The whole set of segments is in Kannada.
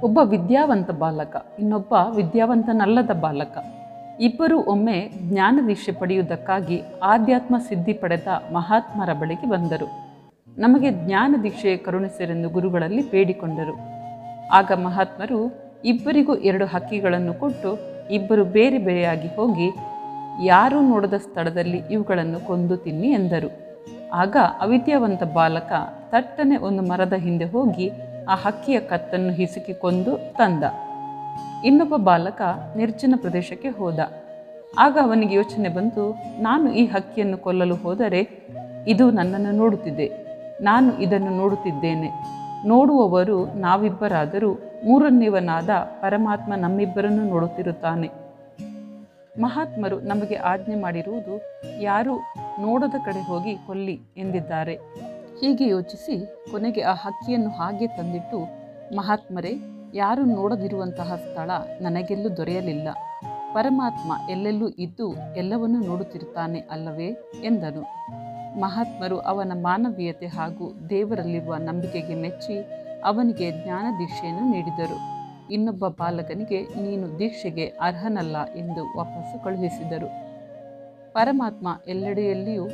ಒಬ್ಬ ವಿದ್ಯಾವಂತ ಬಾಲಕ, ಇನ್ನೊಬ್ಬ ವಿದ್ಯಾವಂತನಲ್ಲದ ಬಾಲಕ. ಇಬ್ಬರೂ ಒಮ್ಮೆ ಜ್ಞಾನದೀಕ್ಷೆ ಪಡೆಯುವುದಕ್ಕಾಗಿ ಆಧ್ಯಾತ್ಮ ಸಿದ್ಧಿ ಪಡೆದ ಮಹಾತ್ಮರ ಬಳಿಗೆ ಬಂದರು. ನಮಗೆ ಜ್ಞಾನದೀಕ್ಷೆ ಕರುಣಿಸಿರೆಂದು ಗುರುಗಳಲ್ಲಿ ಬೇಡಿಕೊಂಡರು. ಆಗ ಮಹಾತ್ಮರು ಇಬ್ಬರಿಗೂ 2 ಹಕ್ಕಿಗಳನ್ನು ಕೊಟ್ಟು, ಇಬ್ಬರು ಬೇರೆ ಬೇರೆಯಾಗಿ ಹೋಗಿ ಯಾರೂ ನೋಡದ ಸ್ಥಳದಲ್ಲಿ ಇವುಗಳನ್ನು ಕೊಂದು ತಿನ್ನಿ ಎಂದರು. ಆಗ ಅವಿದ್ಯಾವಂತ ಬಾಲಕ ತಟ್ಟನೆ ಒಂದು ಮರದ ಹಿಂದೆ ಹೋಗಿ ಆ ಹಕ್ಕಿಯ ಕತ್ತನ್ನು ಹಿಸುಕಿ ಕೊಂದು ತಂದ. ಇನ್ನೊಬ್ಬ ಬಾಲಕ ನಿರ್ಜನ ಪ್ರದೇಶಕ್ಕೆ ಹೋದ. ಆಗ ಅವನಿಗೆ ಯೋಚನೆ ಬಂತು, ನಾನು ಈ ಹಕ್ಕಿಯನ್ನು ಕೊಲ್ಲಲು ಹೋದರೆ ಇದು ನನ್ನನ್ನು ನೋಡುತ್ತಿದೆ, ನಾನು ಇದನ್ನು ನೋಡುತ್ತಿದ್ದೇನೆ. ನೋಡುವವರು ನಾವಿಬ್ಬರಾದರೂ ಮೂರನೆಯವನಾದ ಪರಮಾತ್ಮ ನಮ್ಮಿಬ್ಬರನ್ನು ನೋಡುತ್ತಿರುತ್ತಾನೆ. ಮಹಾತ್ಮರು ನಮಗೆ ಆಜ್ಞೆ ಮಾಡಿರುವುದು ಯಾರೂ ನೋಡದ ಕಡೆ ಹೋಗಿ ಕೊಲ್ಲಿ ಎಂದಿದ್ದಾರೆ. ಹೀಗೆ ಯೋಚಿಸಿ ಕೊನೆಗೆ ಆ ಹಕ್ಕಿಯನ್ನು ಹಾಗೆ ತಂದಿಟ್ಟು, ಮಹಾತ್ಮರೇ, ಯಾರು ನೋಡದಿರುವಂತಹ ಸ್ಥಳ ನನಗೆಲ್ಲೂ ದೊರೆಯಲಿಲ್ಲ. ಪರಮಾತ್ಮ ಎಲ್ಲೆಲ್ಲೂ ಇದ್ದು ಎಲ್ಲವನ್ನೂ ನೋಡುತ್ತಿರುತ್ತಾನೆ ಅಲ್ಲವೇ ಎಂದನು. ಮಹಾತ್ಮರು ಅವನ ಮಾನವೀಯತೆ ಹಾಗೂ ದೇವರಲ್ಲಿರುವ ನಂಬಿಕೆಗೆ ಮೆಚ್ಚಿ ಅವನಿಗೆ ಜ್ಞಾನ ದೀಕ್ಷೆಯನ್ನು ನೀಡಿದರು. ಇನ್ನೊಬ್ಬ ಬಾಲಕನಿಗೆ ನೀನು ದೀಕ್ಷೆಗೆ ಅರ್ಹನಲ್ಲ ಎಂದು ವಾಪಸ್ಸು ಕಳುಹಿಸಿದರು. ಪರಮಾತ್ಮ ಎಲ್ಲೆಡೆಯಲ್ಲಿಯೂ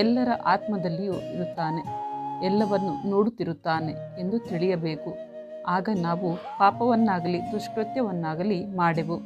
ಎಲ್ಲರ ಆತ್ಮದಲ್ಲಿಯೂ ಇರುತ್ತಾನೆ, ಎಲ್ಲವನ್ನು ನೋಡುತ್ತಿರುತ್ತಾನೆ ಎಂದು ತಿಳಿಯಬೇಕು. ಆಗ ನಾವು ಪಾಪವನ್ನಾಗಲಿ ದುಷ್ಕೃತ್ಯವನ್ನಾಗಲಿ ಮಾಡೆವು.